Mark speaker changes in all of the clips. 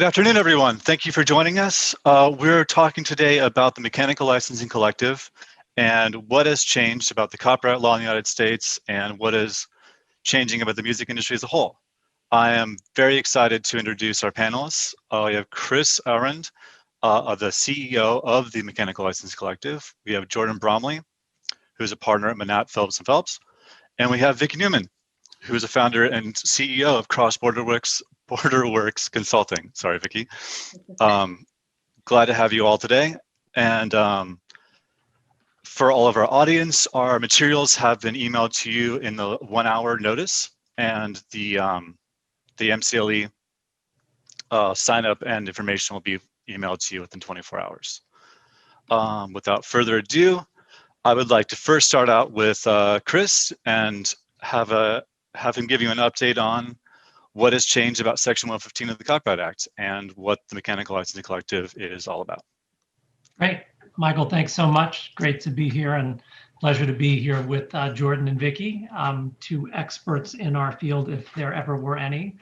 Speaker 1: Good afternoon, everyone. Thank you for joining us. We're talking today about the Mechanical Licensing Collective and what has changed about the copyright law in the United States and what is changing about the music industry as a whole. I am very excited to introduce our panelists. We have Kris Ahrend, the CEO of the Mechanical Licensing Collective. We have Jordan Bromley, who's a partner at Manatt, Phelps. And we have Vickie Nauman, who is a founder and CEO of CrossBorderWorks Consulting. Sorry, Vickie. Glad to have you all today. And for all of our audience, our materials have been emailed to you in the 1 hour notice, and the MCLE sign up and information will be emailed to you within 24 hours. Without further ado, I would like to first start out with Kris and have him give you an update on what has changed about Section 115 of the Copyright Act and what the Mechanical Licensing Collective is all about.
Speaker 2: Great. Michael, thanks so much. Great to be here and pleasure to be here with Jordan and Vickie, two experts in our field if there ever were any.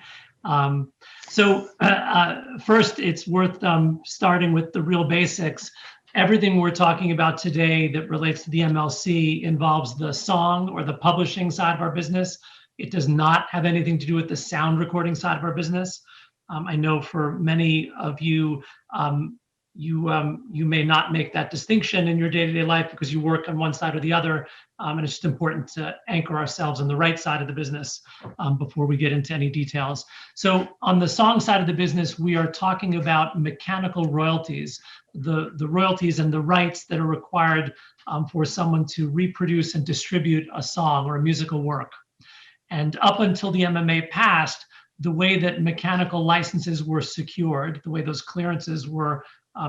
Speaker 2: First, it's worth starting with the real basics. Everything we're talking about today that relates to the MLC involves the song or the publishing side of our business. It does not have anything to do with the sound recording side of our business. I know for many of you, you may not make that distinction in your day-to-day life because you work on one side or the other, and it's just important to anchor ourselves on the right side of the business before we get into any details. So on the song side of the business, we are talking about mechanical royalties, the royalties and the rights that are required for someone to reproduce and distribute a song or a musical work. And up until the MMA passed, the way that mechanical licenses were secured, the way those clearances were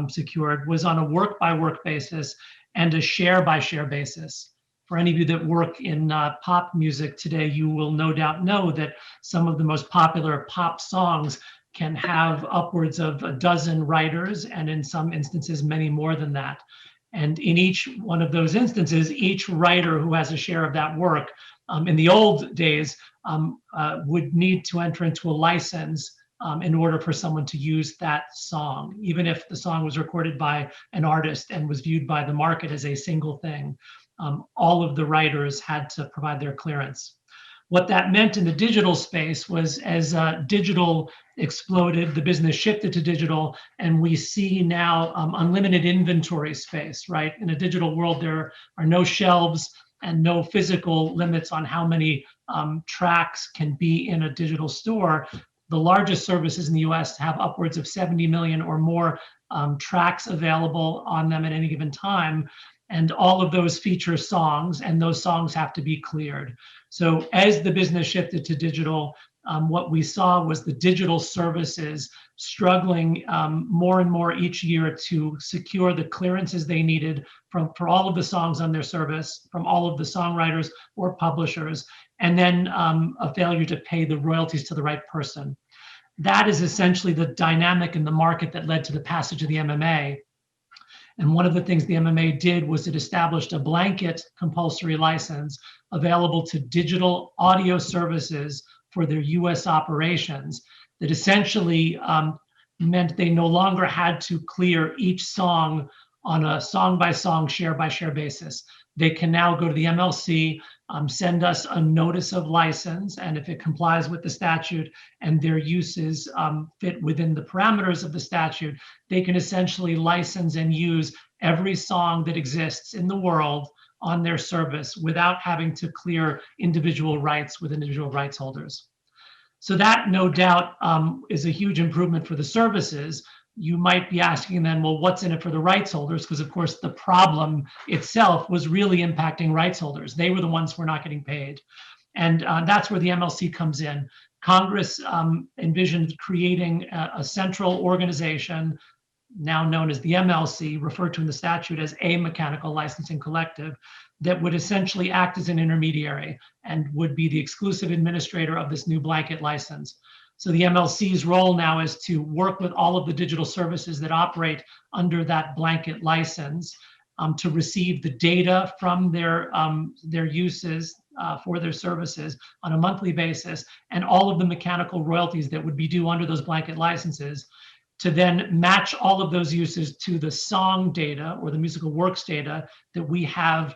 Speaker 2: secured, was on a work-by-work basis and a share-by-share basis. For any of you that work in pop music today, you will no doubt know that some of the most popular pop songs can have upwards of a dozen writers, and in some instances, many more than that. And in each one of those instances, each writer who has a share of that work, in the old days, would need to enter into a license in order for someone to use that song, even if the song was recorded by an artist and was viewed by the market as a single thing. All of the writers had to provide their clearance. What that meant in the digital space was as digital exploded, the business shifted to digital, and we see now unlimited inventory space, right? In a digital world, there are no shelves and no physical limits on how many tracks can be in a digital store. The largest services in the US have upwards of 70 million or more tracks available on them at any given time. And all of those feature songs, and those songs have to be cleared. So as the business shifted to digital, what we saw was the digital services struggling more and more each year to secure the clearances they needed for all of the songs on their service, from all of the songwriters or publishers, and then a failure to pay the royalties to the right person. That is essentially the dynamic in the market that led to the passage of the MMA. And one of the things the MMA did was it established a blanket compulsory license available to digital audio services for their US operations that essentially meant they no longer had to clear each song on a song-by-song, share-by-share basis. They can now go to the MLC, send us a notice of license, and if it complies with the statute and their uses fit within the parameters of the statute, they can essentially license and use every song that exists in the world on their service without having to clear individual rights with individual rights holders. So that, no doubt, is a huge improvement for the services. You might be asking then, well, what's in it for the rights holders? Because of course, the problem itself was really impacting rights holders. They were the ones who were not getting paid. And that's where the MLC comes in. Congress envisioned creating a central organization, now known as the MLC, referred to in the statute as a Mechanical Licensing Collective, that would essentially act as an intermediary and would be the exclusive administrator of this new blanket license. So the MLC's role now is to work with all of the digital services that operate under that blanket license to receive the data from their uses for their services on a monthly basis, and all of the mechanical royalties that would be due under those blanket licenses. to then match all of those uses to the song data or the musical works data that we have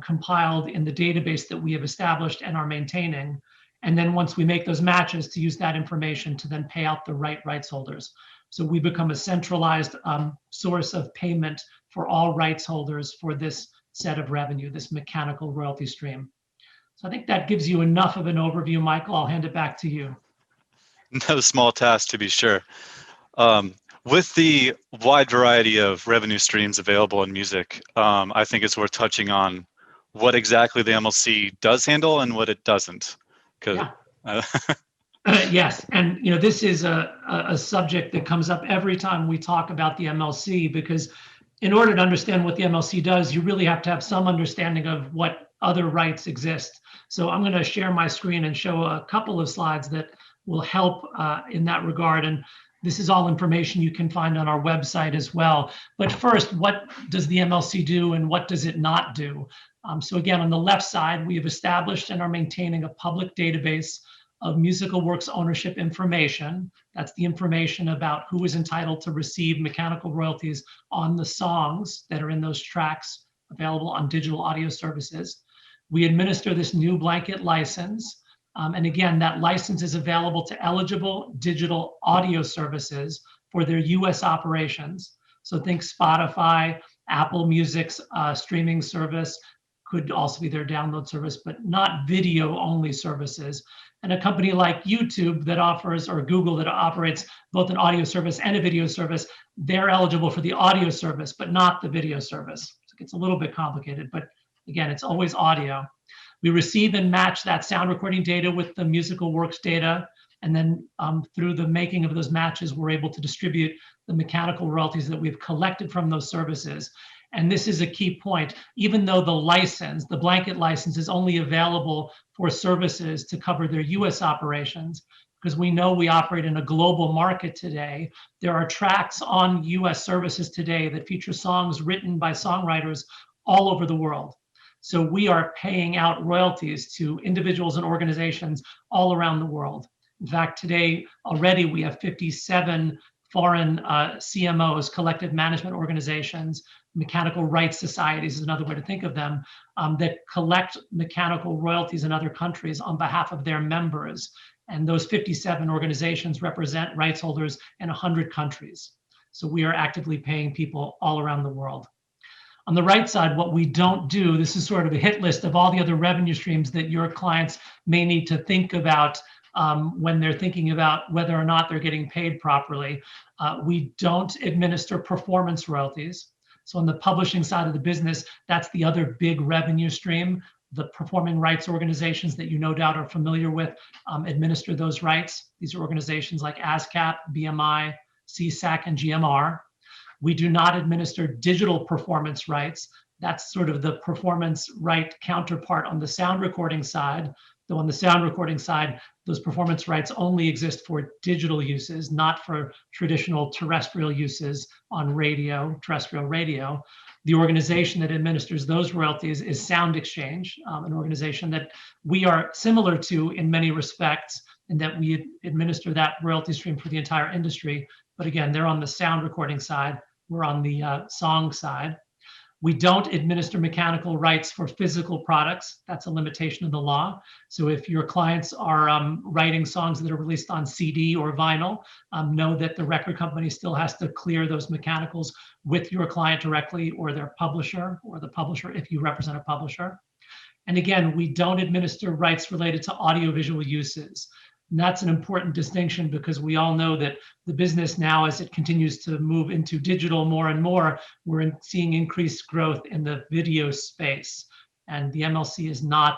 Speaker 2: compiled in the database that we have established and are maintaining. And then once we make those matches, to use that information to then pay out the rights holders. So we become a centralized source of payment for all rights holders for this set of revenue, this mechanical royalty stream. So I think that gives you enough of an overview, Michael. I'll hand it back to you.
Speaker 1: No small task, to be sure. With the wide variety of revenue streams available in music, I think it's worth touching on what exactly the MLC does handle and what it doesn't.
Speaker 2: Yeah. Yes, and this is a subject that comes up every time we talk about the MLC, because in order to understand what the MLC does, you really have to have some understanding of what other rights exist. So I'm going to share my screen and show a couple of slides that will help in that regard. And this is all information you can find on our website as well. But first, what does the MLC do and what does it not do? So again, on the left side, we have established and are maintaining a public database of musical works ownership information. That's the information about who is entitled to receive mechanical royalties on the songs that are in those tracks available on digital audio services. We administer this new blanket license. And again, that license is available to eligible digital audio services for their US operations. So think Spotify, Apple Music's streaming service, could also be their download service, but not video only services. And a company like YouTube that offers, or Google that operates both an audio service and a video service, they're eligible for the audio service, but not the video service. So it gets a little bit complicated, but again, it's always audio. We receive and match that sound recording data with the musical works data. And then through the making of those matches, we're able to distribute the mechanical royalties that we've collected from those services. And this is a key point. Even though the license, the blanket license, is only available for services to cover their US operations, because we know we operate in a global market today, there are tracks on US services today that feature songs written by songwriters all over the world. So we are paying out royalties to individuals and organizations all around the world. In fact, today already we have 57 foreign CMOs, collective management organizations, mechanical rights societies is another way to think of them, that collect mechanical royalties in other countries on behalf of their members. And those 57 organizations represent rights holders in 100 countries. So we are actively paying people all around the world. On the right side, what we don't do, this is sort of a hit list of all the other revenue streams that your clients may need to think about when they're thinking about whether or not they're getting paid properly. We don't administer performance royalties. So on the publishing side of the business, that's the other big revenue stream. The performing rights organizations that you no doubt are familiar with administer those rights. These are organizations like ASCAP, BMI, CSAC, and GMR. We do not administer digital performance rights. That's sort of the performance right counterpart on the sound recording side. Though on the sound recording side, those performance rights only exist for digital uses, not for traditional terrestrial uses on radio, terrestrial radio. The organization that administers those royalties is SoundExchange, an organization that we are similar to in many respects, in that we administer that royalty stream for the entire industry. But again, they're on the sound recording side, we're on the song side. We don't administer mechanical rights for physical products. That's a limitation of the law. So if your clients are writing songs that are released on CD or vinyl, know that the record company still has to clear those mechanicals with your client directly, or their publisher, or the publisher if you represent a publisher. And again, we don't administer rights related to audiovisual uses. And that's an important distinction, because we all know that the business now, as it continues to move into digital more and more, we're seeing increased growth in the video space. And the MLC is not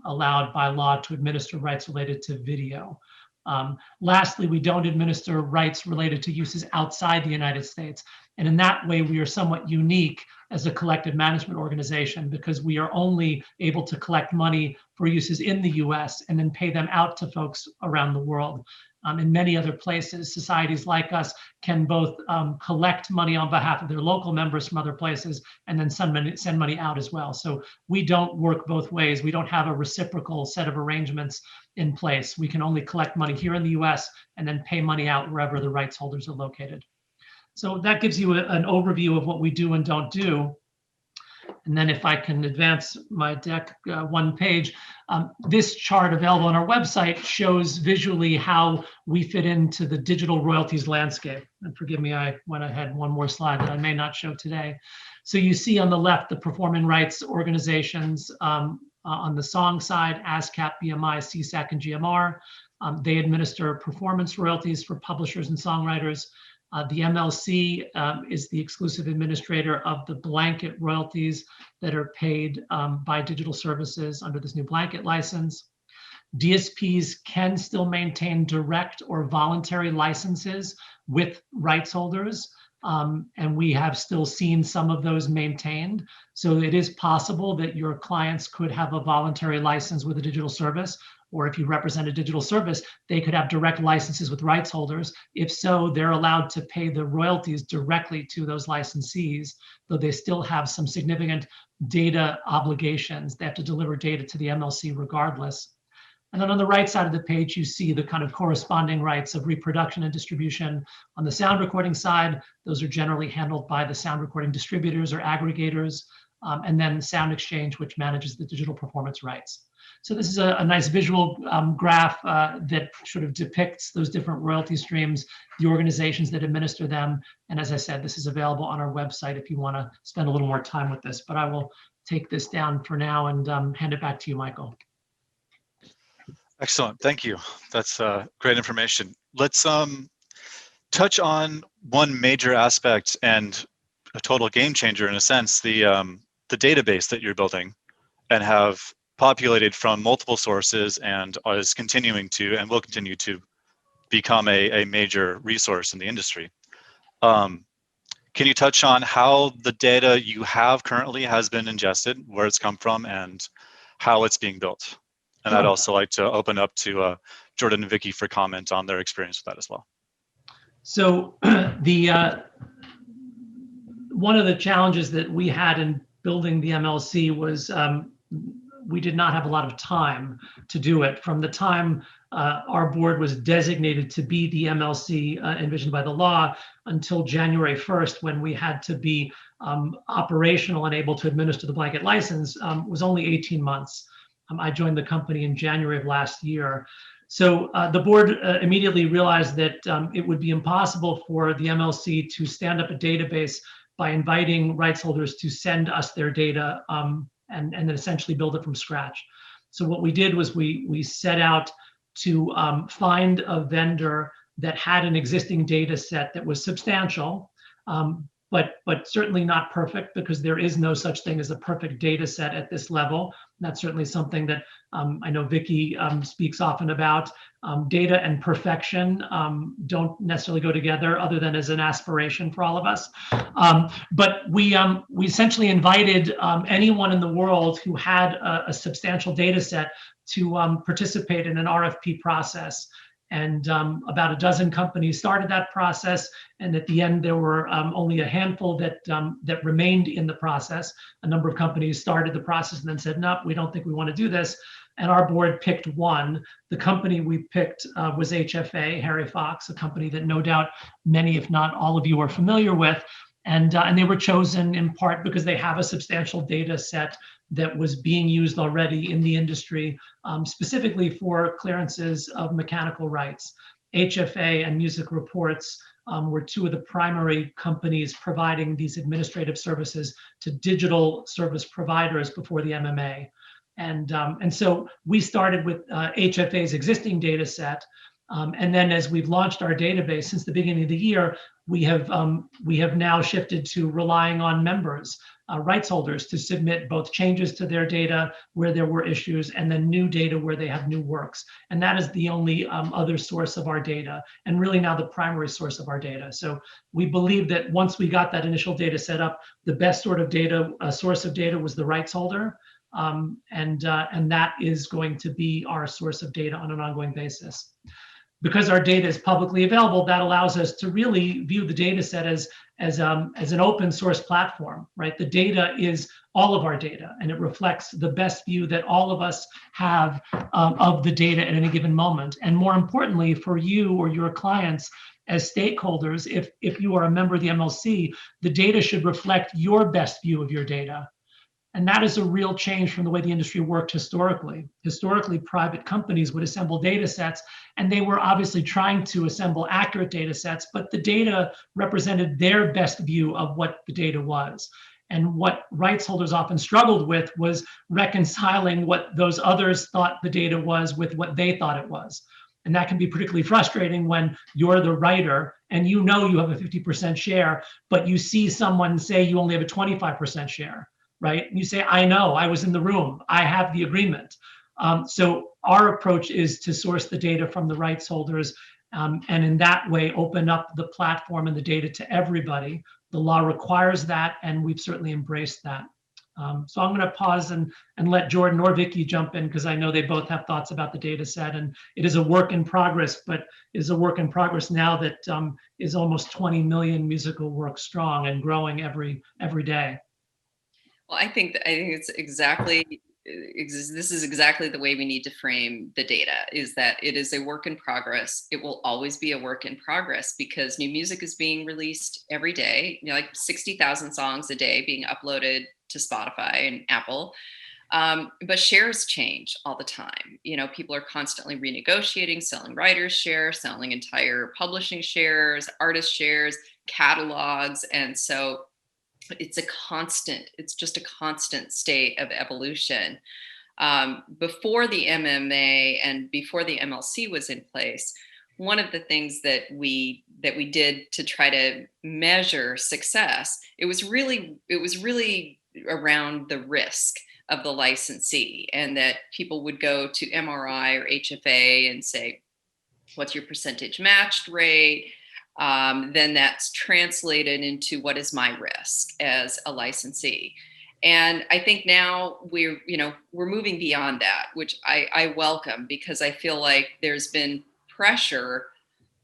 Speaker 2: allowed by law to administer rights related to video. Lastly, we don't administer rights related to uses outside the United States. And in that way, we are somewhat unique as a collective management organization, because we are only able to collect money for uses in the US and then pay them out to folks around the world. In many other places, societies like us can both collect money on behalf of their local members from other places and then send money out as well. So we don't work both ways. We don't have a reciprocal set of arrangements in place. We can only collect money here in the US and then pay money out wherever the rights holders are located. So that gives you an overview of what we do and don't do. And then if I can advance my deck one page, this chart available on our website shows visually how we fit into the digital royalties landscape. And forgive me, I went ahead one more slide that I may not show today. So you see on the left, the performing rights organizations on the song side, ASCAP, BMI, CSAC, and GMR. They administer performance royalties for publishers and songwriters. The MLC is the exclusive administrator of the blanket royalties that are paid by digital services under this new blanket license. DSPs can still maintain direct or voluntary licenses with rights holders, and we have still seen some of those maintained. So it is possible that your clients could have a voluntary license with a digital service, or if you represent a digital service, they could have direct licenses with rights holders. If so, they're allowed to pay the royalties directly to those licensees, though they still have some significant data obligations. They have to deliver data to the MLC regardless. And then on the right side of the page, you see the kind of corresponding rights of reproduction and distribution. On the sound recording side, those are generally handled by the sound recording distributors or aggregators, and then SoundExchange, which manages the digital performance rights. So this is a nice visual graph that sort of depicts those different royalty streams, the organizations that administer them. And as I said, this is available on our website if you want to spend a little more time with this. But I will take this down for now and hand it back to you, Michael.
Speaker 1: Excellent, thank you. That's great information. Let's touch on one major aspect and a total game changer in a sense, the database that you're building and have populated from multiple sources and is continuing to and will continue to become a major resource in the industry. Can you touch on how the data you have currently has been ingested, where it's come from, and how it's being built? And I'd also like to open up to Jordan and Vickie for comment on their experience with that as well.
Speaker 2: So one of the challenges that we had in building the MLC was we did not have a lot of time to do it. From the time our board was designated to be the MLC envisioned by the law until January 1st, when we had to be operational and able to administer the blanket license, was only 18 months. I joined the company in January of last year. So the board immediately realized that it would be impossible for the MLC to stand up a database by inviting rights holders to send us their data and then essentially build it from scratch. So what we did was we set out to find a vendor that had an existing data set that was substantial, but certainly not perfect, because there is no such thing as a perfect data set at this level. And that's certainly something that I know Vickie speaks often about. Data and perfection don't necessarily go together, other than as an aspiration for all of us. But we essentially invited anyone in the world who had a substantial data set to participate in an RFP process. And about a dozen companies started that process. And at the end, there were only a handful that remained in the process. A number of companies started the process and then said, no, we don't think we want to do this. And our board picked one. The company we picked was HFA, Harry Fox, a company that no doubt many, if not all of you, are familiar with. And they were chosen in part because they have a substantial data set that was being used already in the industry, specifically for clearances of mechanical rights. HFA and Music Reports were two of the primary companies providing these administrative services to digital service providers before the MMA. And so we started with HFA's existing data set. And then as we've launched our database since the beginning of the year, we have now shifted to relying on members, rights holders, to submit both changes to their data where there were issues and then new data where they have new works. And that is the only other source of our data, and really now the primary source of our data. So we believe that once we got that initial data set up, the best sort of data, source of data, was the rights holder. And that is going to be our source of data on an ongoing basis. because our data is publicly available, that allows us to really view the data set as an open source platform, right? The data is all of our data, and it reflects the best view that all of us have of the data at any given moment. And more importantly, for you or your clients as stakeholders, if you are a member of the MLC, the data should reflect your best view of your data. And that is a real change from the way the industry worked historically. Historically, private companies would assemble data sets, and they were obviously trying to assemble accurate data sets, but the data represented their best view of what the data was. And what rights holders often struggled with was reconciling what those others thought the data was with what they thought it was. And that can be particularly frustrating when you're the writer and you know you have a 50% share, but you see someone say you only have a 25% share. Right? And you say, I know, I was in the room, I have the agreement. So our approach is to source the data from the rights holders, and in that way, open up the platform and the data to everybody. The law requires that, and we've certainly embraced that. So I'm going to pause and let Jordan or Vickie jump in, because I know they both have thoughts about the data set, and it is a work in progress, but it is a work in progress now that is almost 20 million musical works strong and growing every day.
Speaker 3: Well, I think it's exactly, this is exactly the way we need to frame the data, is that it is a work in progress. It will always be a work in progress because new music is being released every day, like 60,000 songs a day being uploaded to Spotify and Apple. But shares change all the time. People are constantly renegotiating, selling writers' shares, selling entire publishing shares, artist shares, catalogs. And so it's just a constant state of evolution. Before the MMA and before the MLC was in place, one of the things that we did to try to measure success, it was really around the risk of the licensee, and that people would go to MRI or HFA and say, what's your percentage matched rate? Then that's translated into what is my risk as a licensee. And I think now we're moving beyond that, which I welcome, because I feel like there's been pressure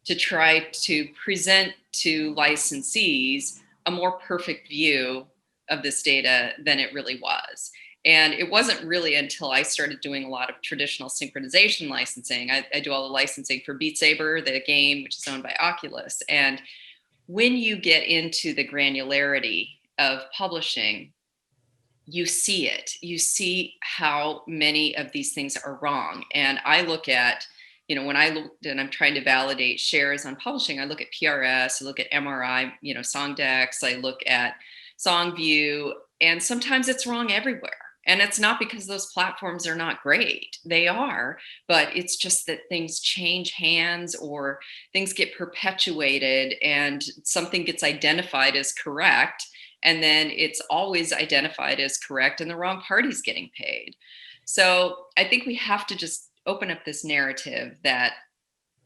Speaker 3: to try to present to licensees a more perfect view of this data than it really was. And it wasn't really until I started doing a lot of traditional synchronization licensing. I do all the licensing for Beat Saber, the game, which is owned by Oculus. And when you get into the granularity of publishing, you see it. You see how many of these things are wrong. And I look at, when I looked and I'm trying to validate shares on publishing, I look at PRS, I look at MRI, SongDex, I look at SongView, and sometimes it's wrong everywhere. And it's not because those platforms are not great. They are, but it's just that things change hands or things get perpetuated and something gets identified as correct. And then it's always identified as correct and the wrong party's getting paid. So I think we have to just open up this narrative that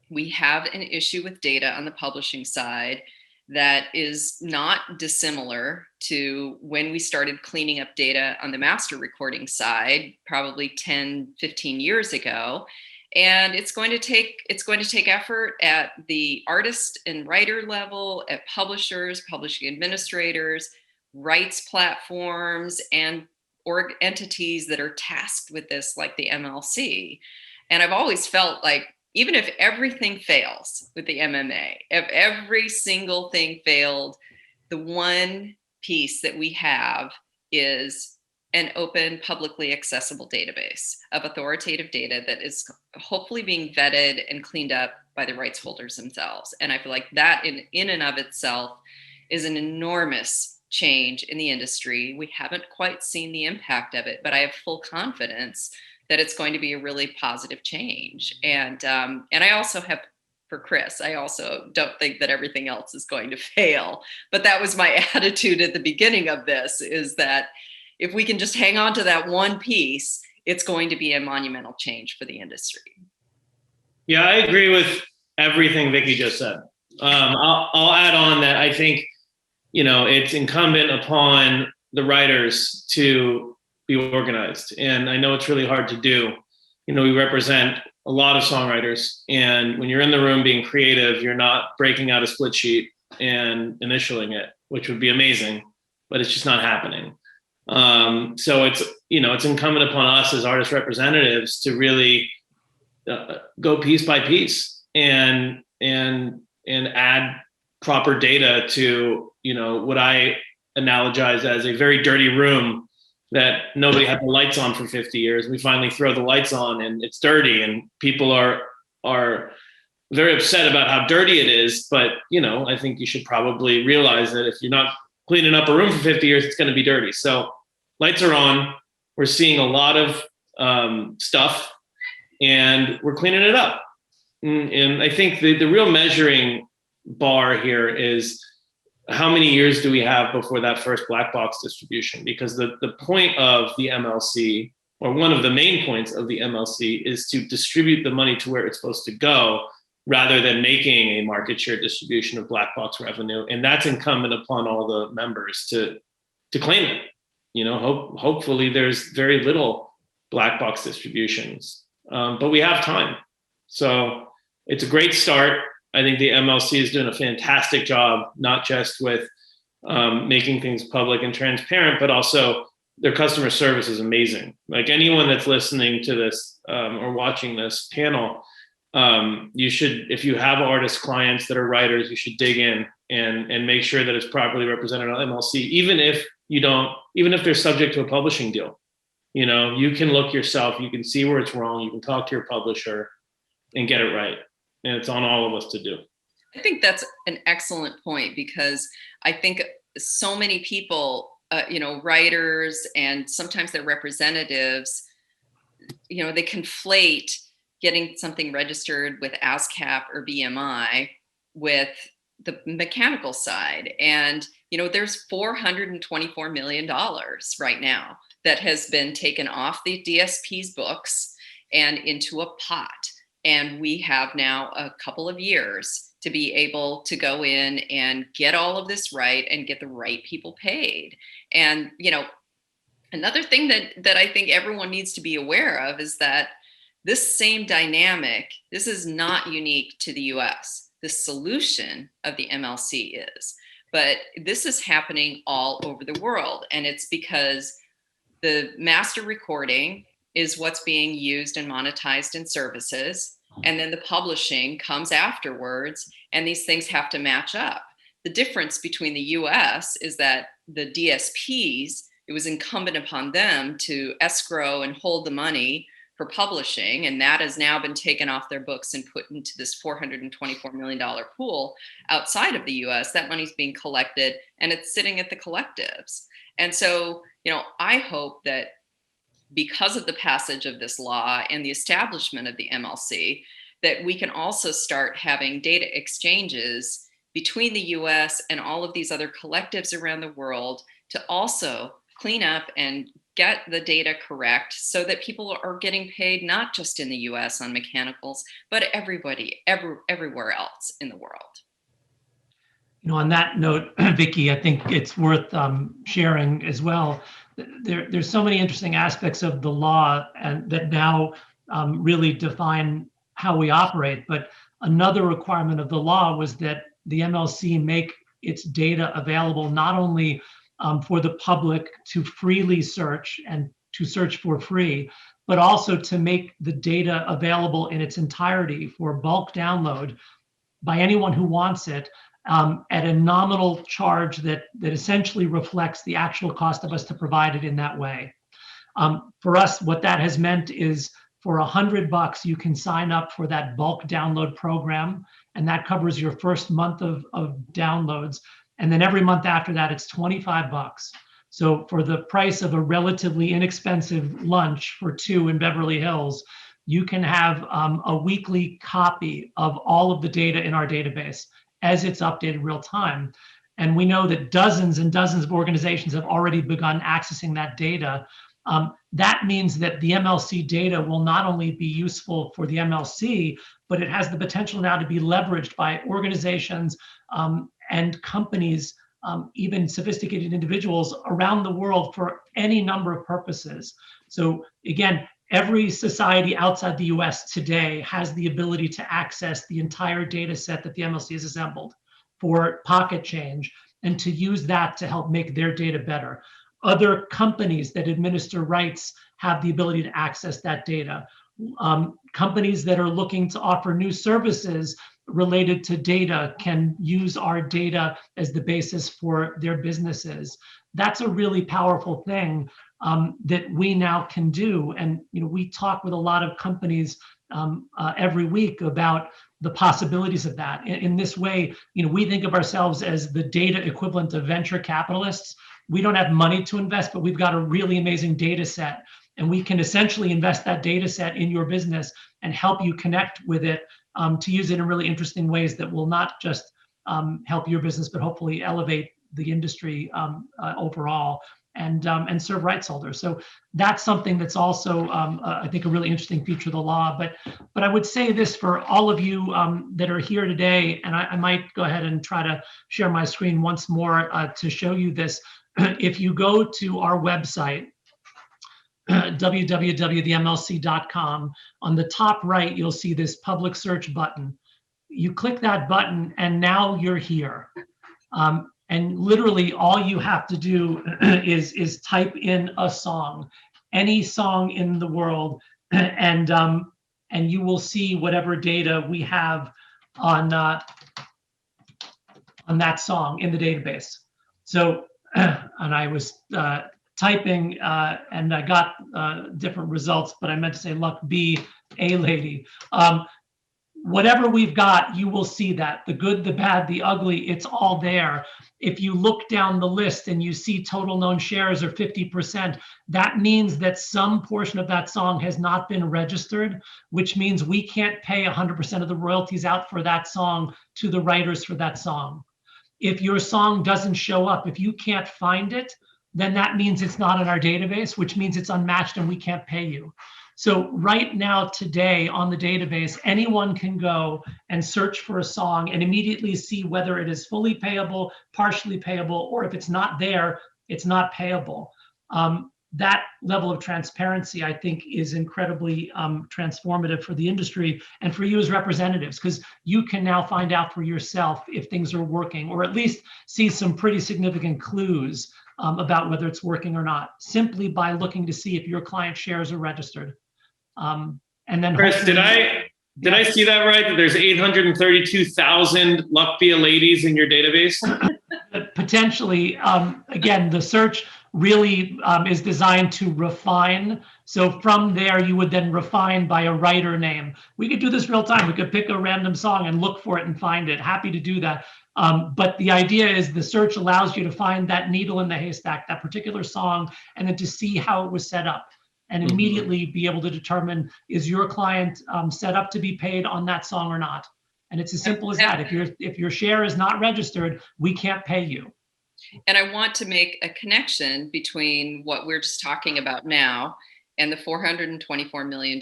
Speaker 3: we have an issue with data on the publishing side that is not dissimilar to when we started cleaning up data on the master recording side, probably 10, 15 years ago. And it's going to take effort at the artist and writer level, at publishers, publishing administrators, rights platforms, and entities that are tasked with this, like the MLC. And I've always felt like, even if everything fails with the MMA, if every single thing failed, the one piece that we have is an open, publicly accessible database of authoritative data that is hopefully being vetted and cleaned up by the rights holders themselves. And I feel like that in and of itself is an enormous change in the industry. We haven't quite seen the impact of it, but I have full confidence that it's going to be a really positive change. And I also have, for Kris, I also don't think that everything else is going to fail. But that was my attitude at the beginning of this, is that if we can just hang on to that one piece, it's going to be a monumental change for the industry.
Speaker 4: Yeah, I agree with everything Vickie just said. I'll add on that I think, it's incumbent upon the writers to be organized. And I know it's really hard to do. We represent a lot of songwriters. And when you're in the room being creative, you're not breaking out a split sheet and initialing it, which would be amazing, but it's just not happening. So it's incumbent upon us as artist representatives to really go piece by piece and add proper data to, what I analogize as a very dirty room that nobody had the lights on for 50 years. We finally throw the lights on and it's dirty, and people are very upset about how dirty it is. But, I think you should probably realize that if you're not cleaning up a room for 50 years, it's going to be dirty. So lights are on. We're seeing a lot of stuff, and we're cleaning it up. And I think the real measuring bar here is how many years do we have before that first black box distribution? Because the point of the MLC, or one of the main points of the MLC, is to distribute the money to where it's supposed to go, rather than making a market share distribution of black box revenue. And that's incumbent upon all the members to claim it. Hopefully there's very little black box distributions, but we have time. So it's a great start. I think the MLC is doing a fantastic job, not just with making things public and transparent, but also their customer service is amazing. Like, anyone that's listening to this or watching this panel, you should, if you have artist clients that are writers, you should dig in and make sure that it's properly represented on MLC, even if they're subject to a publishing deal. You can look yourself, you can see where it's wrong, you can talk to your publisher and get it right. And it's on all of us to do.
Speaker 3: I think that's an excellent point, because I think so many people, writers and sometimes their representatives, they conflate getting something registered with ASCAP or BMI with the mechanical side. And, there's $424 million right now that has been taken off the DSP's books and into a pot. And we have now a couple of years to be able to go in and get all of this right and get the right people paid. And, another thing that I think everyone needs to be aware of is that this same dynamic, this is not unique to the US. The solution of the MLC is, but this is happening all over the world. And it's because the master recording is what's being used and monetized in services. And then the publishing comes afterwards, and these things have to match up. The difference between the US is that the DSPs, it was incumbent upon them to escrow and hold the money for publishing, and that has now been taken off their books and put into this $424 million pool outside of the US. That money's being collected, and it's sitting at the collectives. And so, I hope that because of the passage of this law and the establishment of the MLC, that we can also start having data exchanges between the US and all of these other collectives around the world to also clean up and get the data correct, so that people are getting paid not just in the US on mechanicals, but everywhere else in the world.
Speaker 2: On that note, Vickie, I think it's worth sharing as well. There's so many interesting aspects of the law and that now really define how we operate. But another requirement of the law was that the MLC make its data available not only for the public to freely search and to search for free, but also to make the data available in its entirety for bulk download by anyone who wants it, at a nominal charge that essentially reflects the actual cost of us to provide it in that way. For us, what that has meant is for $100, you can sign up for that bulk download program, and that covers your first month of downloads. And then every month after that, it's $25. So for the price of a relatively inexpensive lunch for two in Beverly Hills, you can have a weekly copy of all of the data in our database as it's updated real time. And we know that dozens and dozens of organizations have already begun accessing that data. That means that the MLC data will not only be useful for the MLC, but it has the potential now to be leveraged by organizations and companies, even sophisticated individuals around the world for any number of purposes. So again, every society outside the US today has the ability to access the entire data set that the MLC has assembled for pocket change and to use that to help make their data better. Other companies that administer rights have the ability to access that data. Companies that are looking to offer new services related to data can use our data as the basis for their businesses. That's a really powerful thing that we now can do. And we talk with a lot of companies every week about the possibilities of that. In this way, we think of ourselves as the data equivalent of venture capitalists. We don't have money to invest, but we've got a really amazing data set. And we can essentially invest that data set in your business and help you connect with it to use it in really interesting ways that will not just help your business, but hopefully elevate the industry overall and serve rights holders. So that's something that's also, I think, a really interesting feature of the law. But I would say this for all of you that are here today, and I might go ahead and try to share my screen once more to show you this. If you go to our website, www.themlc.com, on the top right, you'll see this public search button. You click that button and now you're here. And literally all you have to do is type in a song, any song in the world, and you will see whatever data we have on that song in the database. So, and I was typing and I got different results, but I meant to say luck B, A lady. Whatever we've got, you will see that. The good, the bad, the ugly, it's all there. If you look down the list and you see total known shares are 50%, that means that some portion of that song has not been registered, which means we can't pay 100% of the royalties out for that song to the writers for that song. If your song doesn't show up, if you can't find it, then that means it's not in our database, which means it's unmatched and we can't pay you. So right now, today on the database, anyone can go and search for a song and immediately see whether it is fully payable, partially payable, or if it's not there, it's not payable. That level of transparency, I think, is incredibly transformative for the industry and for you as representatives, because you can now find out for yourself if things are working, or at least see some pretty significant clues about whether it's working or not, simply by looking to see if your client shares are registered. And then
Speaker 4: Kris, did I see that right? That there's 832,000 Luck Be a Ladies in your database?
Speaker 2: Potentially. Again, the search really is designed to refine. So from there, you would then refine by a writer name. We could do this real time. We could pick a random song and look for it and find it. Happy to do that. But the idea is the search allows you to find that needle in the haystack, that particular song, and then to see how it was set up and immediately be able to determine, is your client set up to be paid on that song or not? And it's as simple as that. If your share is not registered, we can't pay you.
Speaker 3: And I want to make a connection between what we're just talking about now and the $424 million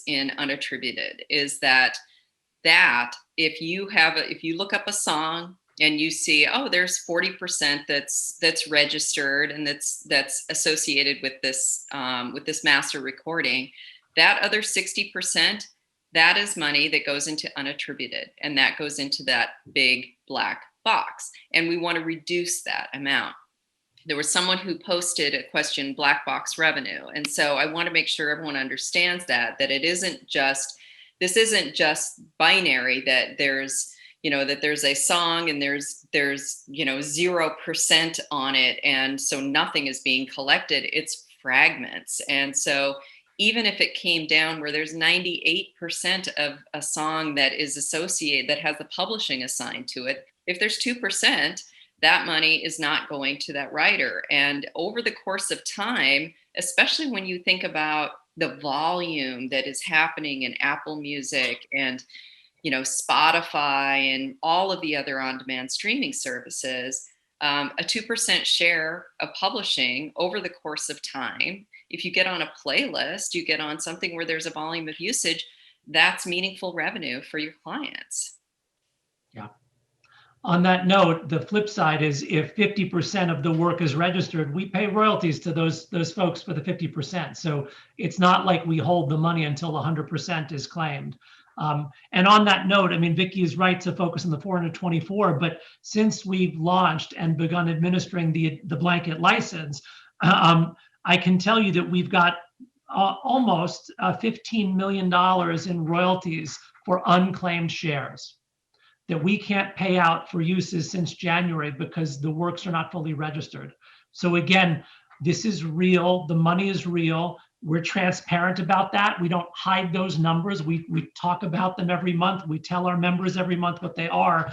Speaker 3: in unattributed, is that if you look up a song and you see, oh, there's 40% that's registered and that's associated with this master recording, that other 60%, that is money that goes into unattributed, and that goes into that big black box. And we want to reduce that amount. There was someone who posted a question, black box revenue. And so I want to make sure everyone understands that this isn't just binary, that there's a song and there's 0% on it. And so nothing is being collected. It's fragments. And so even if it came down where there's 98% of a song that is associated, that has the publishing assigned to it, if there's 2%, that money is not going to that writer. And over the course of time, especially when you think about the volume that is happening in Apple Music and Spotify and all of the other on-demand streaming services, a 2% share of publishing over the course of time, if you get on a playlist, you get on something where there's a volume of usage, that's meaningful revenue for your clients.
Speaker 2: Yeah. On that note, the flip side is if 50% of the work is registered, we pay royalties to those folks for the 50%. So it's not like we hold the money until 100% is claimed. And on that note, I mean, Vickie is right to focus on the 424, but since we've launched and begun administering the blanket license, I can tell you that we've got almost $15 million in royalties for unclaimed shares that we can't pay out for uses since January because the works are not fully registered. So again, this is real, the money is real. We're transparent about that. We don't hide those numbers. We talk about them every month. We tell our members every month what they are.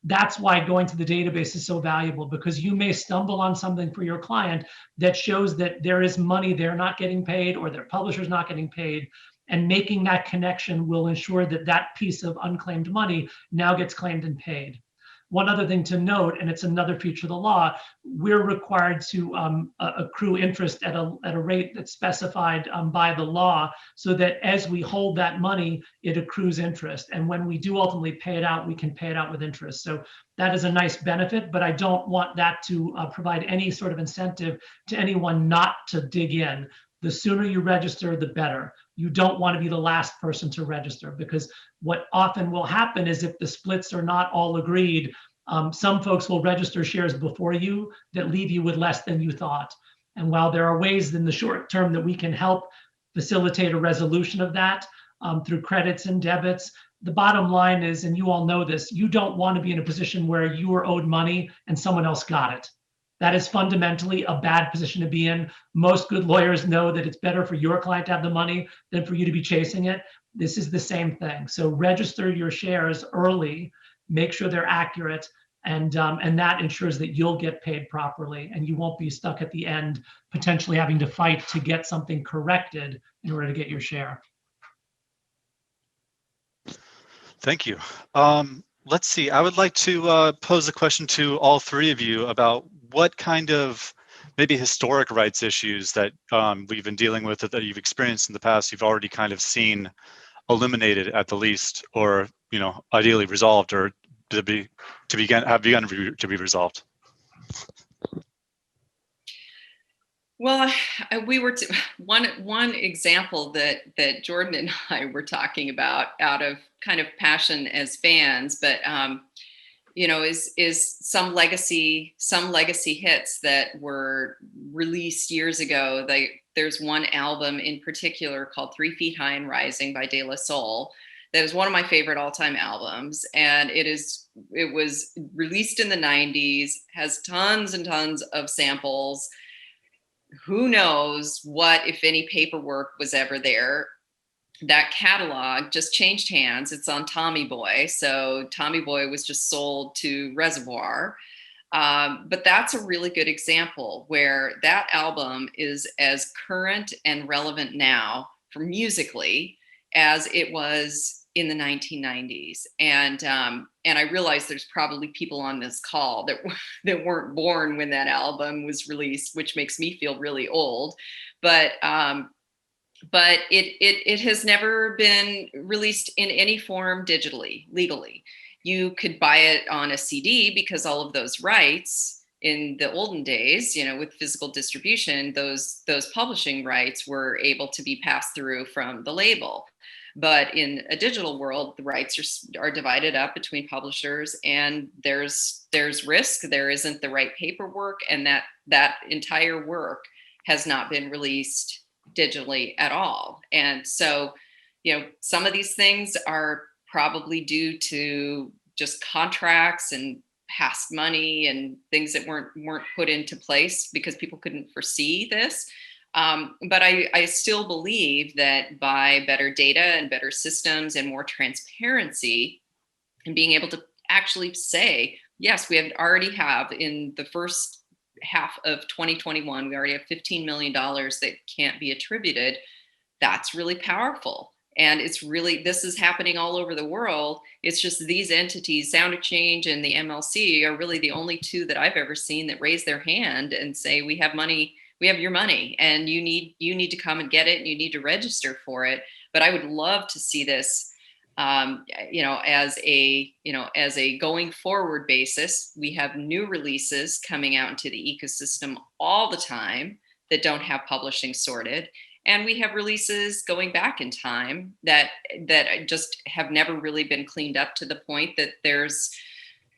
Speaker 2: That's why going to the database is so valuable, because you may stumble on something for your client that shows that there is money they're not getting paid or their publisher's not getting paid. And making that connection will ensure that that piece of unclaimed money now gets claimed and paid. One other thing to note, and it's another feature of the law, we're required to accrue interest at a rate that's specified by the law, so that as we hold that money, it accrues interest. And when we do ultimately pay it out, we can pay it out with interest. So that is a nice benefit, but I don't want that to provide any sort of incentive to anyone not to dig in. The sooner you register, the better. You don't want to be the last person to register, because what often will happen is if the splits are not all agreed, some folks will register shares before you that leave you with less than you thought. And while there are ways in the short term that we can help facilitate a resolution of that through credits and debits, the bottom line is, and you all know this, you don't want to be in a position where you are owed money and someone else got it. That is fundamentally a bad position to be in. Most good lawyers know that it's better for your client to have the money than for you to be chasing it. This is the same thing. So register your shares early, make sure they're accurate, and that ensures that you'll get paid properly and you won't be stuck at the end potentially having to fight to get something corrected in order to get your share.
Speaker 1: Thank you. Let's see, I would like to pose a question to all three of you about what kind of maybe historic rights issues that we've been dealing with, that you've experienced in the past, you've already kind of seen eliminated at the least, or ideally resolved, or have begun to be resolved.
Speaker 3: Well, we were one example that Jordan and I were talking about out of kind of passion as fans, but is some legacy hits that were released years ago. There's one album in particular called 3 Feet High and Rising by De La Soul. That is one of my favorite all-time albums, and it was released in the 90s, has tons and tons of samples. Who knows what, if any, paperwork was ever there. That catalog just changed hands. It's on Tommy Boy. So Tommy Boy was just sold to Reservoir. But that's a really good example where that album is as current and relevant now for musically as it was in the 1990s. And I realize there's probably people on this call that weren't born when that album was released, which makes me feel really old. But it has never been released in any form digitally, legally. You could buy it on a CD because all of those rights in the olden days, with physical distribution, those publishing rights were able to be passed through from the label. But in a digital world, the rights are divided up between publishers, and there's risk. There isn't the right paperwork, and that entire work has not been released digitally at all. And so, some of these things are probably due to just contracts and past money and things that weren't put into place because people couldn't foresee this. But I still believe that by better data and better systems and more transparency and being able to actually say, yes, we already have in the first half of 2021, we already have $15 million that can't be attributed. That's really powerful. And this is happening all over the world. It's just these entities, SoundExchange and the MLC, are really the only two that I've ever seen that raise their hand and say, we have money. We have your money and you need to come and get it and you need to register for it. But I would love to see this as a going forward basis, we have new releases coming out into the ecosystem all the time that don't have publishing sorted. And we have releases going back in time that just have never really been cleaned up to the point that there's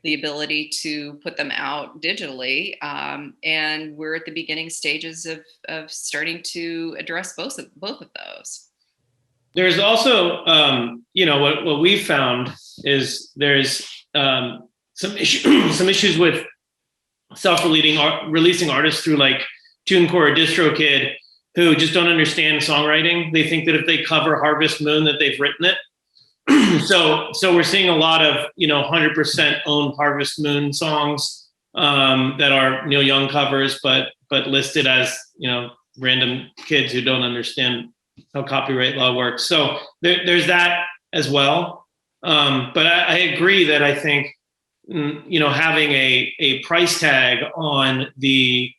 Speaker 3: the ability to put them out digitally. And we're at the beginning stages of starting to address both of those.
Speaker 4: There's also, what we've found is there's some issues with releasing artists through like TuneCore or DistroKid who just don't understand songwriting. They think that if they cover Harvest Moon that they've written it. So we're seeing a lot of 100% owned Harvest Moon songs that are Neil Young covers, but listed as random kids who don't understand how copyright law works. So there's that as well. But I agree that I think having a price tag on the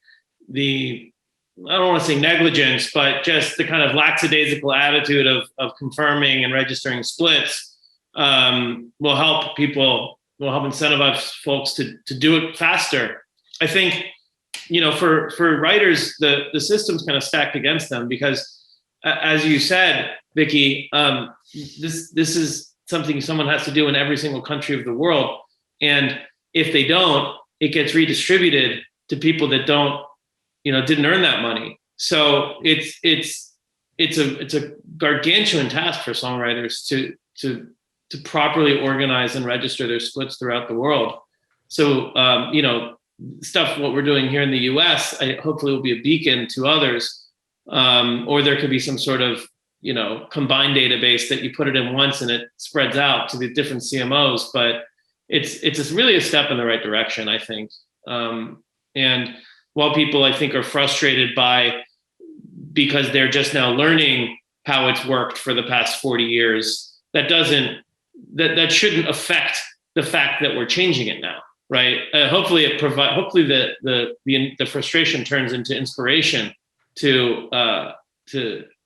Speaker 4: I don't want to say negligence, but just the kind of lackadaisical attitude of confirming and registering splits will help incentivize folks to do it faster. I think, for writers, the system's kind of stacked against them because, as you said, Vickie, this is something someone has to do in every single country of the world. And if they don't, it gets redistributed to people that didn't earn that money. So it's a gargantuan task for songwriters to properly organize and register their splits throughout the world. So what we're doing here in the US, hopefully will be a beacon to others. Or there could be some sort of combined database that you put it in once and it spreads out to the different CMOs. But it's really a step in the right direction, I think. And while people, I think, are frustrated because they're just now learning how it's worked for the past 40 years, that shouldn't affect the fact that we're changing it now, right? Hopefully the frustration turns into inspiration to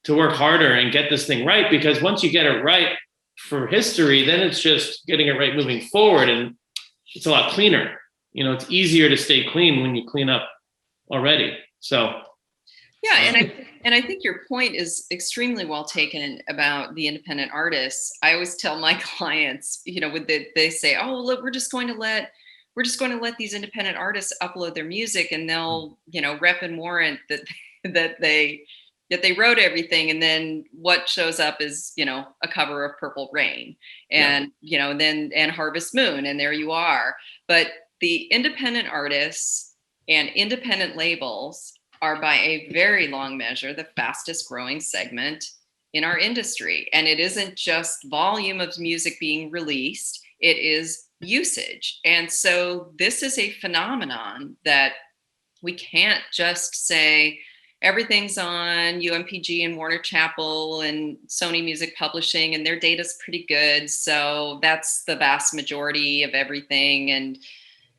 Speaker 4: work harder and get this thing right, because once you get it right for history, then it's just getting it right moving forward, and it's a lot cleaner. It's easier to stay clean when you clean up already. So
Speaker 3: yeah, and I think your point is extremely well taken about the independent artists. I always tell my clients, they say, "Oh, look, we're just going to let these independent artists upload their music, and they'll rep and warrant that they wrote everything, and then what shows up is a cover of Purple Rain and and Harvest Moon, and there you are." But the independent artists and independent labels are by a very long measure the fastest growing segment in our industry. And it isn't just volume of music being released, it is usage. And so this is a phenomenon that we can't just say everything's on UMPG and Warner Chappell and Sony Music Publishing and their data's pretty good, so that's the vast majority of everything, and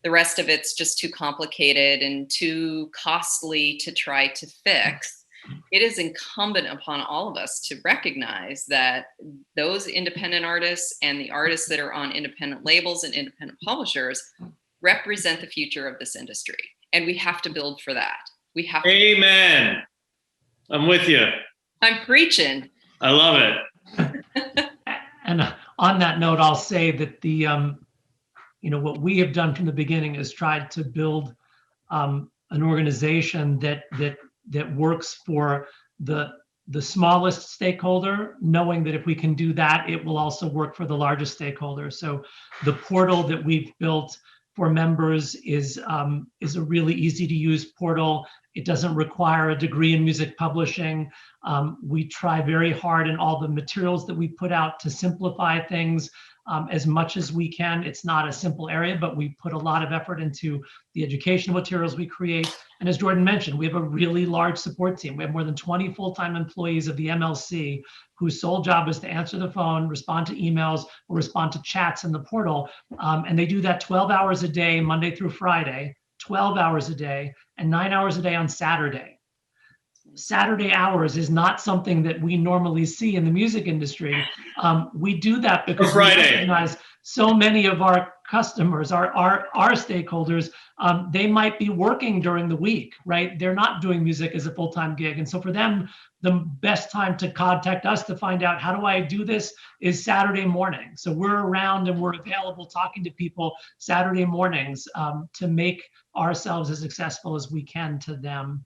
Speaker 3: the rest of it's just too complicated and too costly to try to fix. It is incumbent upon all of us to recognize that those independent artists and the artists that are on independent labels and independent publishers represent the future of this industry. And we have to build for that. We have to. Amen.
Speaker 4: I'm with you.
Speaker 3: I'm preaching.
Speaker 4: I love it.
Speaker 2: And on that note, I'll say that what we have done from the beginning is tried to build an organization that works for the smallest stakeholder, knowing that if we can do that, it will also work for the largest stakeholder. So the portal that we've built for members is a really easy to use portal. It doesn't require a degree in music publishing. We try very hard in all the materials that we put out to simplify things as much as we can. It's not a simple area, but we put a lot of effort into the educational materials we create. And as Jordan mentioned, we have a really large support team. We have more than 20 full-time employees of the MLC whose sole job is to answer the phone, respond to emails, or respond to chats in the portal. And they do that 12 hours a day, Monday through Friday, 12 hours a day, and 9 hours a day on Saturday. Saturday hours is not something that we normally see in the music industry. We do that because we recognize so many of our customers, our stakeholders, they might be working during the week, right? They're not doing music as a full-time gig. And so for them, the best time to contact us to find out, how do I do this, is Saturday morning. So we're around and we're available talking to people Saturday mornings to make ourselves as accessible as we can to them.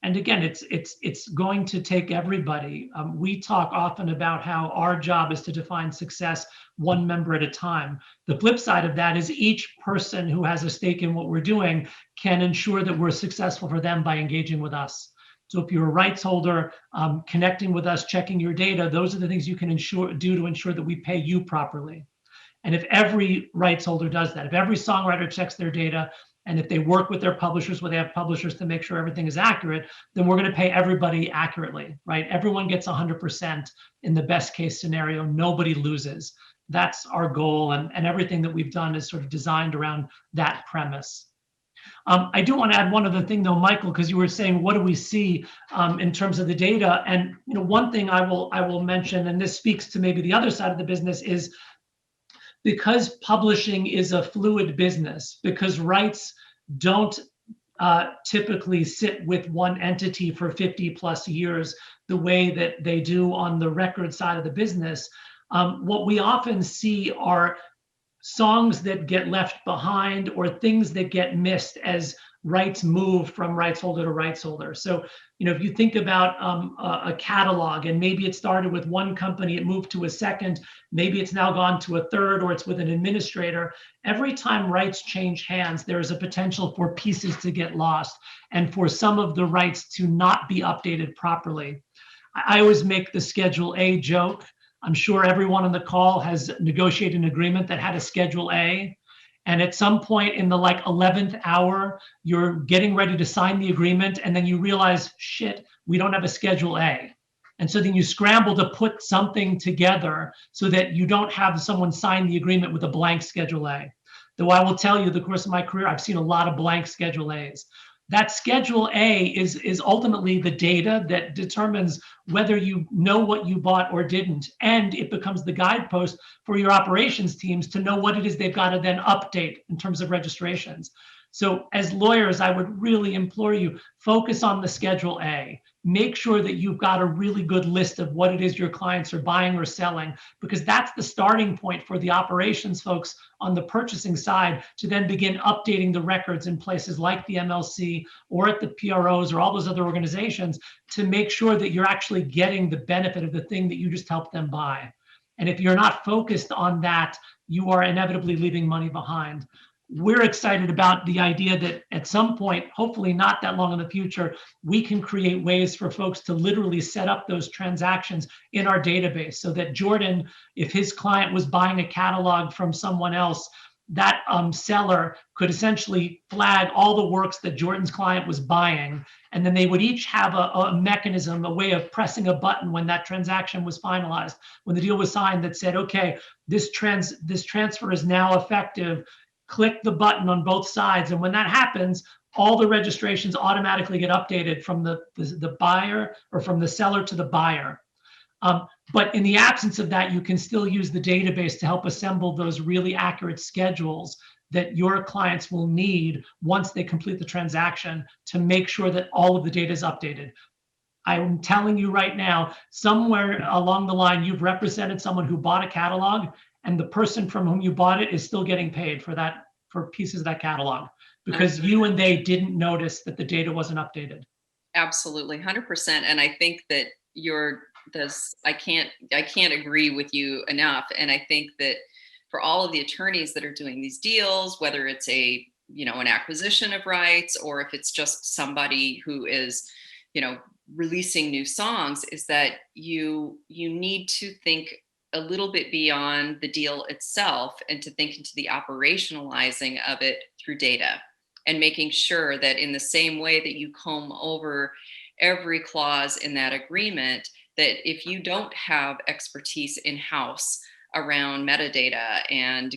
Speaker 2: And again, it's going to take everybody. We talk often about how our job is to define success one member at a time. The flip side of that is each person who has a stake in what we're doing can ensure that we're successful for them by engaging with us. So if you're a rights holder, connecting with us, checking your data, those are the things you can do to ensure that we pay you properly. And if every rights holder does that, if every songwriter checks their data, and if they work with their publishers, where they have publishers to make sure everything is accurate, then we're going to pay everybody accurately, right? Everyone gets 100% in the best case scenario. Nobody loses. That's our goal. And everything that we've done is sort of designed around that premise. I do want to add one other thing though, Michael, because you were saying, what do we see in terms of the data? And one thing I will mention, and this speaks to maybe the other side of the business, is because publishing is a fluid business, because rights don't typically sit with one entity for 50 plus years the way that they do on the record side of the business, what we often see are songs that get left behind or things that get missed as rights move from rights holder to rights holder. So, if you think about a catalog, and maybe it started with one company, it moved to a second, maybe it's now gone to a third, or it's with an administrator. Every time rights change hands, there is a potential for pieces to get lost and for some of the rights to not be updated properly. I always make the Schedule A joke. I'm sure everyone on the call has negotiated an agreement that had a Schedule A. And at some point in the 11th hour, you're getting ready to sign the agreement, and then you realize, shit, we don't have a Schedule A. And so then you scramble to put something together so that you don't have someone sign the agreement with a blank Schedule A. Though I will tell you, the course of my career, I've seen a lot of blank Schedule A's. That Schedule A is ultimately the data that determines whether you know what you bought or didn't. And it becomes the guidepost for your operations teams to know what it is they've got to then update in terms of registrations. So as lawyers, I would really implore you, focus on the Schedule A. Make sure that you've got a really good list of what it is your clients are buying or selling, because that's the starting point for the operations folks on the purchasing side to then begin updating the records in places like the MLC or at the PROs or all those other organizations to make sure that you're actually getting the benefit of the thing that you just helped them buy. And if you're not focused on that, you are inevitably leaving money behind. We're excited about the idea that at some point, hopefully not that long in the future, we can create ways for folks to literally set up those transactions in our database so that Jordan, if his client was buying a catalog from someone else, that seller could essentially flag all the works that Jordan's client was buying. And then they would each have a mechanism, a way of pressing a button when that transaction was finalized, when the deal was signed, that said, okay, this transfer is now effective. Click the button on both sides. And when that happens, all the registrations automatically get updated from the buyer or from the seller to the buyer. But in the absence of that, you can still use the database to help assemble those really accurate schedules that your clients will need once they complete the transaction to make sure that all of the data is updated. I'm telling you right now, somewhere along the line, you've represented someone who bought a catalog, and the person from whom you bought it is still getting paid for pieces of that catalog because you and they didn't notice that the data wasn't updated.
Speaker 3: Absolutely, 100%. And I think that I can't agree with you enough. And I think that for all of the attorneys that are doing these deals, whether it's an acquisition of rights or if it's just somebody who is, releasing new songs, is that you need to think a little bit beyond the deal itself and to think into the operationalizing of it through data and making sure that in the same way that you comb over every clause in that agreement, that if you don't have expertise in-house around metadata and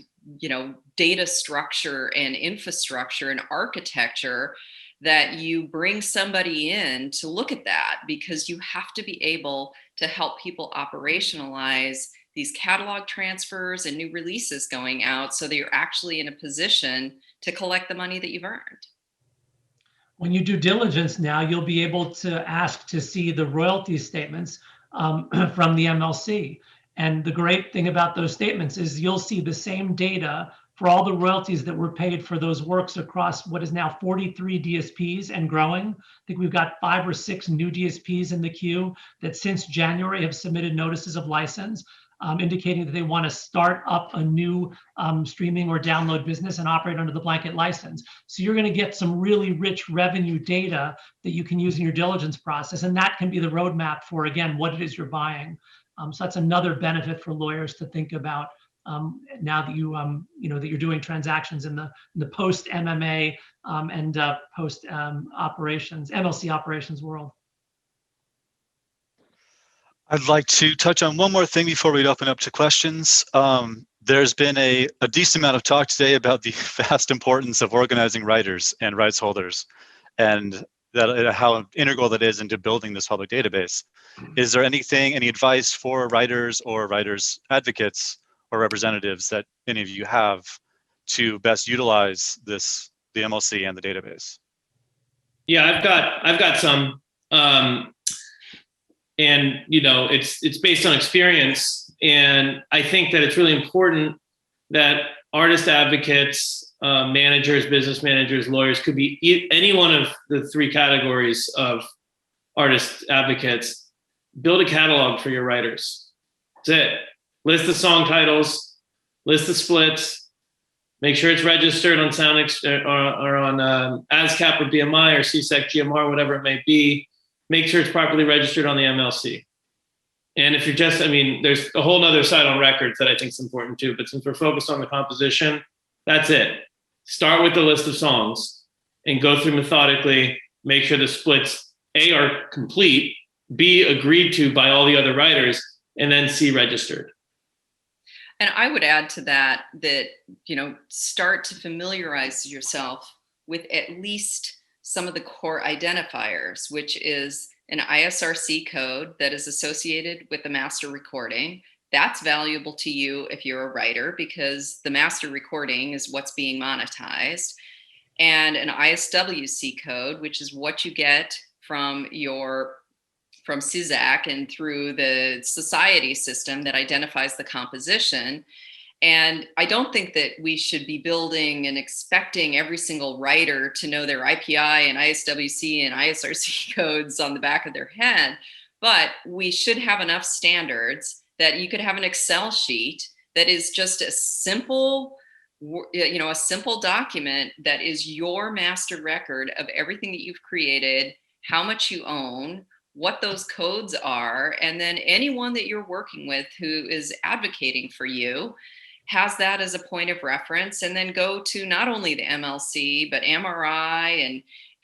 Speaker 3: data structure and infrastructure and architecture, that you bring somebody in to look at that, because you have to be able to help people operationalize these catalog transfers and new releases going out so that you're actually in a position to collect the money that you've earned.
Speaker 2: When you do diligence now, you'll be able to ask to see the royalty statements from the MLC. And the great thing about those statements is you'll see the same data for all the royalties that were paid for those works across what is now 43 DSPs and growing. I think we've got 5 or 6 new DSPs in the queue that since January have submitted notices of license, indicating that they want to start up a new streaming or download business and operate under the blanket license. So you're going to get some really rich revenue data that you can use in your diligence process. And that can be the roadmap for, again, what it is you're buying. So that's another benefit for lawyers to think about now that that you're doing transactions in the post MMA and post operations, MLC operations world.
Speaker 1: I'd like to touch on one more thing before we open up to questions. There's been a decent amount of talk today about the vast importance of organizing writers and rights holders, and how integral that is into building this public database. Is there any advice for writers or writers advocates or representatives that any of you have to best utilize the MLC and the database?
Speaker 4: Yeah, I've got some. And it's based on experience, and I think that it's really important that artist advocates, managers, business managers, lawyers, could be any one of the 3 categories of artist advocates. Build a catalog for your writers. That's it. List the song titles, list the splits, make sure it's registered on SoundExchange or on ASCAP or BMI or CSEC GMR, whatever it may be. Make sure it's properly registered on the MLC. And if you're there's a whole nother side on records that I think is important too, but since we're focused on the composition, that's it. Start with the list of songs and go through methodically, make sure the splits, A, are complete, B, agreed to by all the other writers, and then C, registered.
Speaker 3: And I would add to that, start to familiarize yourself with at least some of the core identifiers, which is an ISRC code that is associated with the master recording. That's valuable to you if you're a writer, because the master recording is what's being monetized. And an ISWC code, which is what you get from CISAC and through the society system that identifies the composition. And I don't think that we should be building and expecting every single writer to know their IPI and ISWC and ISRC codes on the back of their head, but we should have enough standards that you could have an Excel sheet that is just a simple document that is your master record of everything that you've created, how much you own, what those codes are, and then anyone that you're working with who is advocating for you has that as a point of reference, and then go to not only the MLC, but MRI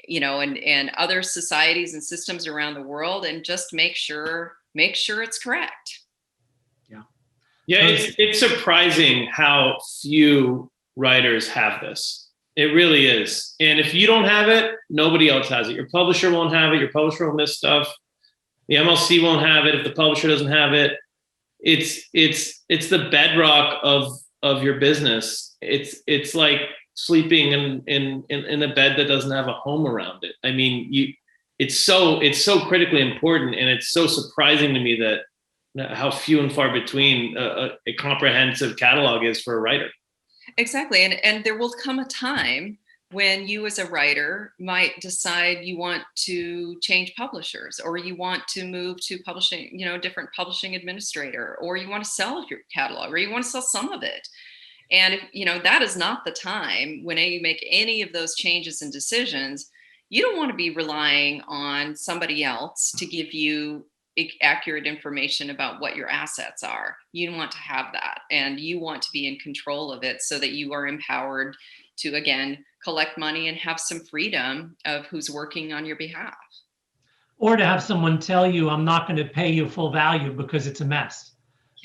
Speaker 3: and other societies and systems around the world, and just make sure it's correct.
Speaker 4: Yeah, it's surprising how few writers have this. It really is. And if you don't have it, nobody else has it. Your publisher won't have it. Your publisher will miss stuff. The MLC won't have it if the publisher doesn't have it. It's the bedrock of your business. It's like sleeping in a bed that doesn't have a home around it. I mean, it's so critically important, and it's so surprising to me that how few and far between a comprehensive catalog is for a writer.
Speaker 3: Exactly, and there will come a time when you as a writer might decide you want to change publishers, or you want to move to publishing, different publishing administrator, or you want to sell your catalog, or you want to sell some of it. And if, that is not the time when you make any of those changes and decisions. You don't want to be relying on somebody else to give you accurate information about what your assets are. You want to have that, and you want to be in control of it so that you are empowered to, again, collect money and have some freedom of who's working on your behalf.
Speaker 2: Or to have someone tell you, I'm not going to pay you full value because it's a mess.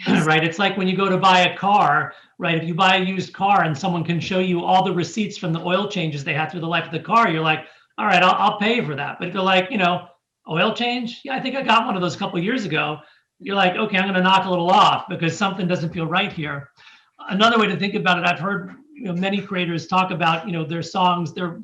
Speaker 2: Yes. Right? It's like when you go to buy a car, right? If you buy a used car and someone can show you all the receipts from the oil changes they had through the life of the car, you're like, all right, I'll pay you for that. But if you're like, oil change, yeah, I think I got one of those a couple of years ago. You're like, okay, I'm going to knock a little off because something doesn't feel right here. Another way to think about it, I've heard many creators talk about their songs, their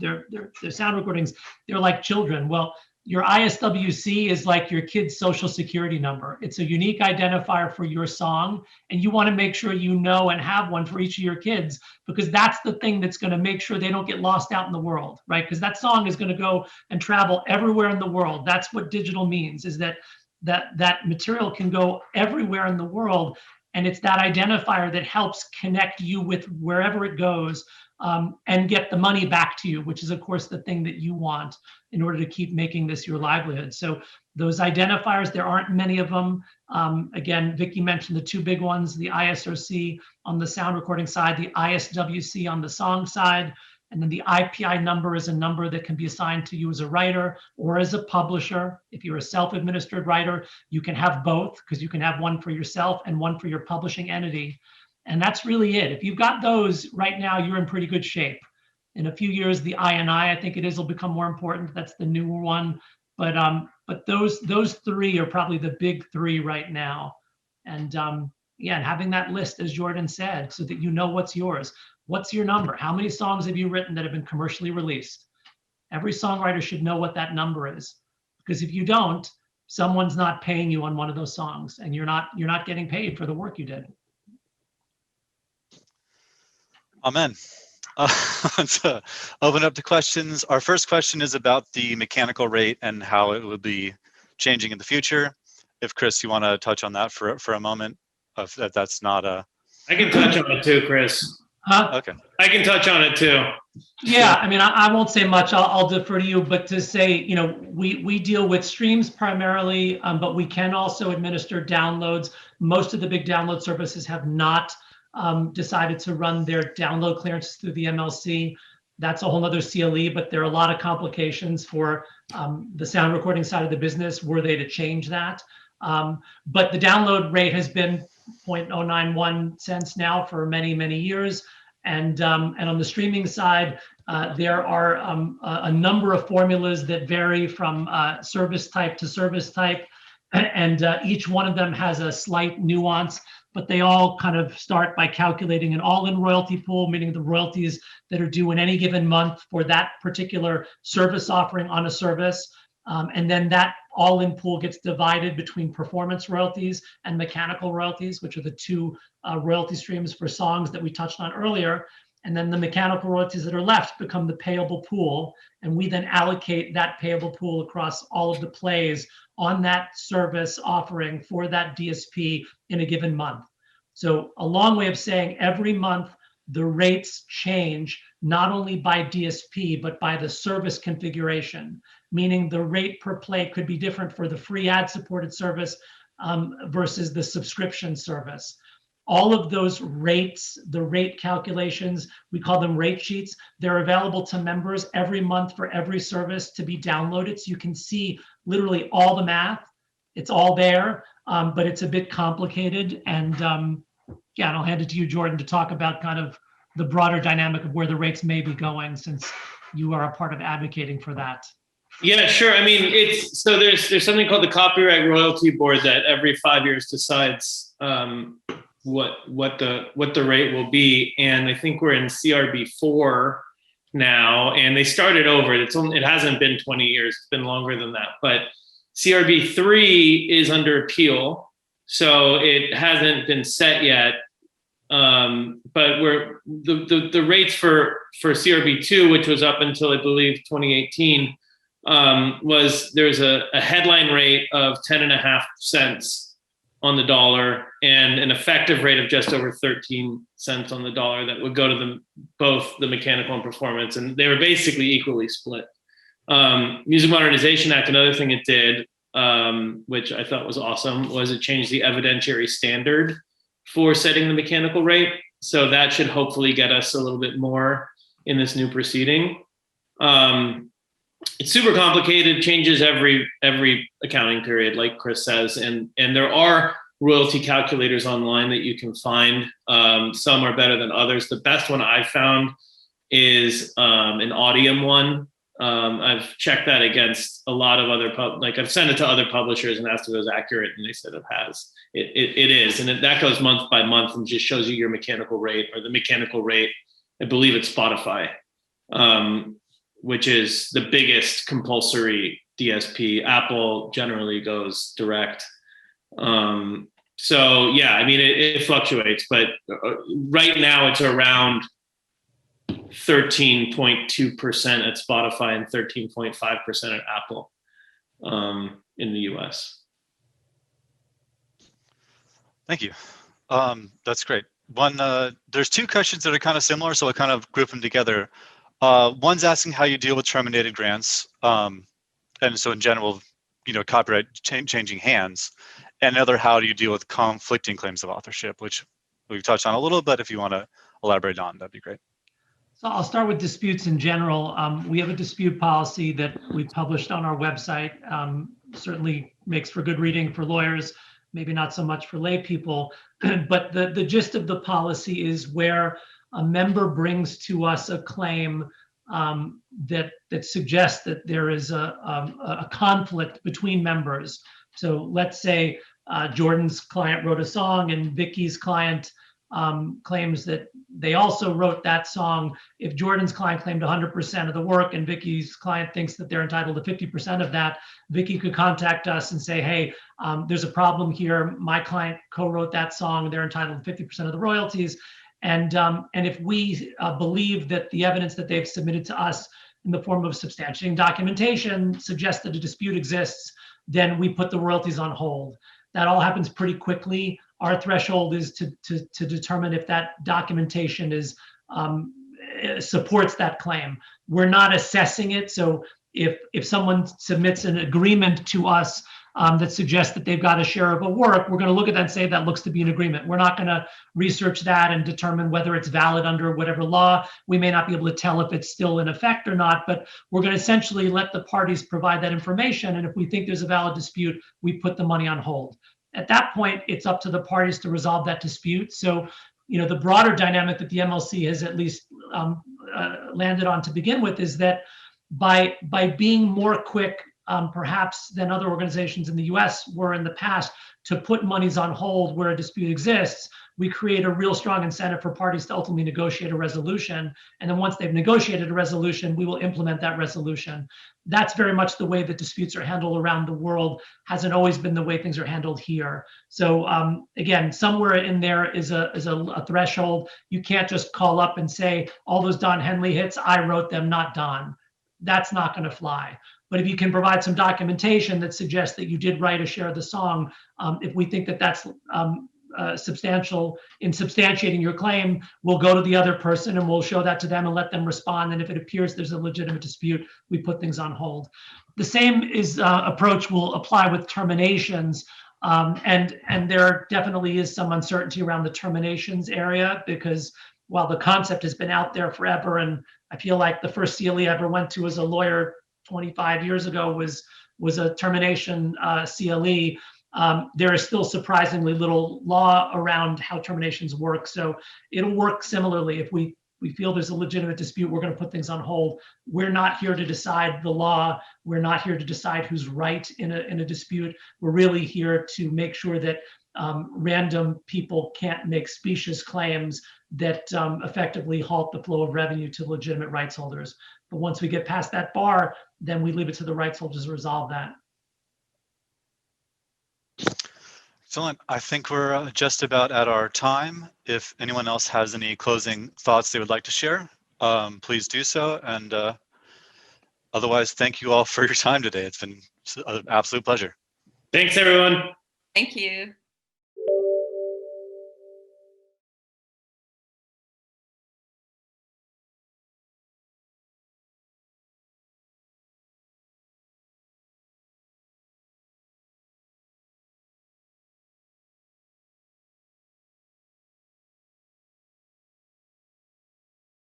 Speaker 2: sound recordings, they're like children. Well, your ISWC is like your kid's social security number. It's a unique identifier for your song, and you want to make sure you know and have one for each of your kids, because that's the thing that's going to make sure they don't get lost out in the world, right? Because that song is going to go and travel everywhere in the world. That's what digital means, is that material can go everywhere in the world. And it's that identifier that helps connect you with wherever it goes, and get the money back to you, which is, of course, the thing that you want in order to keep making this your livelihood. So those identifiers, there aren't many of them. Again, Vickie mentioned the two big ones, the ISRC on the sound recording side, the ISWC on the song side. And then the IPI number is a number that can be assigned to you as a writer or as a publisher. If you're a self-administered writer, you can have both, because you can have one for yourself and one for your publishing entity. And that's really it. If you've got those right now, you're in pretty good shape. In a few years, the INI, I think it is, will become more important. That's the newer one. But those three are probably the big three right now. And yeah, and having that list, as Jordan said, so that you know what's yours. What's your number? How many songs have you written that have been commercially released? Every songwriter should know what that number is, because if you don't, someone's not paying you on one of those songs, and you're not getting paid for the work you did.
Speaker 1: Amen. Let's open up to questions. Our first question is about the mechanical rate and how it will be changing in the future. If Kris, you want to touch on that for a moment, if that's not a.
Speaker 4: I can touch on it too, Kris.
Speaker 2: Huh?
Speaker 1: Okay.
Speaker 4: I can touch on it too.
Speaker 2: Yeah, I mean, I won't say much. I'll defer to you, but to say, we deal with streams primarily, but we can also administer downloads. Most of the big download services have not decided to run their download clearances through the MLC. That's a whole other CLE, but there are a lot of complications for the sound recording side of the business were they to change that. But the download rate has been 0.091 cents now for many, many years. And on the streaming side, there are a number of formulas that vary from service type to service type. And each one of them has a slight nuance, but they all kind of start by calculating an all-in royalty pool, meaning the royalties that are due in any given month for that particular service offering on a service. And then that all-in pool gets divided between performance royalties and mechanical royalties, which are the two royalty streams for songs that we touched on earlier. And then the mechanical royalties that are left become the payable pool. And we then allocate that payable pool across all of the plays on that service offering for that DSP in a given month. So a long way of saying every month the rates change, not only by DSP, but by the service configuration, meaning the rate per play could be different for the free ad-supported service versus the subscription service. All of those rates, the rate calculations, we call them rate sheets. They're available to members every month for every service to be downloaded. So you can see literally all the math. It's all there, but it's a bit complicated. And yeah, and I'll hand it to you, Jordan, to talk about kind of the broader dynamic of where the rates may be going, since you are a part of advocating for that.
Speaker 4: Yeah, sure. I mean, there's something called the Copyright Royalty Board that every 5 years decides what the rate will be, and I think we're in CRB 4 now, and they started over. It hasn't been 20 years; it's been longer than that. But CRB 3 is under appeal, so it hasn't been set yet. But the rates for CRB 2, which was up until I believe 2018, there's a headline rate of 10.5 cents on the dollar and an effective rate of just over 13 cents on the dollar that would go to both the mechanical and performance, and they were basically equally split. Music Modernization Act, another thing it did, which I thought was awesome, was it changed the evidentiary standard for setting the mechanical rate. So that should hopefully get us a little bit more in this new proceeding. It's super complicated, changes every accounting period, like Kris says, and there are royalty calculators online that you can find. Some are better than others. The best one I found is an Audium one. I've checked that against a lot of other like I've sent it to other publishers and asked if it was accurate, and they said it has. It is, and that goes month by month and just shows you your mechanical rate, or the mechanical rate. I believe it's Spotify, which is the biggest compulsory DSP. Apple generally goes direct. So yeah, I mean, it fluctuates, but right now it's around 13.2% at Spotify and 13.5% at Apple in the US.
Speaker 1: Thank you. That's great. There's two questions that are kind of similar, so I kind of group them together. One's asking how you deal with terminated grants. And so in general, copyright changing hands. And another, how do you deal with conflicting claims of authorship, which we've touched on a little, but if you want to elaborate on, that'd be great.
Speaker 2: So I'll start with disputes in general. We have a dispute policy that we published on our website. Certainly makes for good reading for lawyers, maybe not so much for lay people. But the gist of the policy is where a member brings to us a claim that suggests that there is a conflict between members. So let's say Jordan's client wrote a song and Vickie's client claims that they also wrote that song. If Jordan's client claimed 100% of the work and Vickie's client thinks that they're entitled to 50% of that, Vickie could contact us and say, hey, there's a problem here. My client co-wrote that song. They're entitled to 50% of the royalties. And if we believe that the evidence that they've submitted to us in the form of substantiating documentation suggests that a dispute exists, then we put the royalties on hold. That all happens pretty quickly. Our threshold is to determine if that documentation supports that claim. We're not assessing it. So if someone submits an agreement to us that suggests that they've got a share of a work, we're going to look at that and say that looks to be an agreement. We're not going to research that and determine whether it's valid under whatever law. We may not be able to tell if it's still in effect or not, but we're going to essentially let the parties provide that information. And if we think there's a valid dispute, we put the money on hold. At that point, it's up to the parties to resolve that dispute. So, the broader dynamic that the MLC has at least landed on to begin with is that by being more quick, perhaps than other organizations in the US were in the past, to put monies on hold where a dispute exists, we create a real strong incentive for parties to ultimately negotiate a resolution. And then once they've negotiated a resolution, we will implement that resolution. That's very much the way that disputes are handled around the world. Hasn't always been the way things are handled here. So again, somewhere in there is a threshold. You can't just call up and say, all those Don Henley hits, I wrote them, not Don. That's not going to fly. But if you can provide some documentation that suggests that you did write a share of the song, if we think that that's substantial in substantiating your claim, we'll go to the other person and we'll show that to them and let them respond. And if it appears there's a legitimate dispute, we put things on hold. The same approach will apply with terminations. And there definitely is some uncertainty around the terminations area, because while the concept has been out there forever, and I feel like the first CLE I ever went to as a lawyer 25 years ago was a termination CLE. There is still surprisingly little law around how terminations work. So it'll work similarly. If we feel there's a legitimate dispute, we're going to put things on hold. We're not here to decide the law. We're not here to decide who's right in a dispute. We're really here to make sure that random people can't make specious claims that effectively halt the flow of revenue to legitimate rights holders. But once we get past that bar, then we leave it to the rights holders to resolve that.
Speaker 1: Excellent. I think we're just about at our time. If anyone else has any closing thoughts they would like to share, please do so. And otherwise, thank you all for your time today. It's been an absolute pleasure.
Speaker 4: Thanks, everyone.
Speaker 3: Thank you.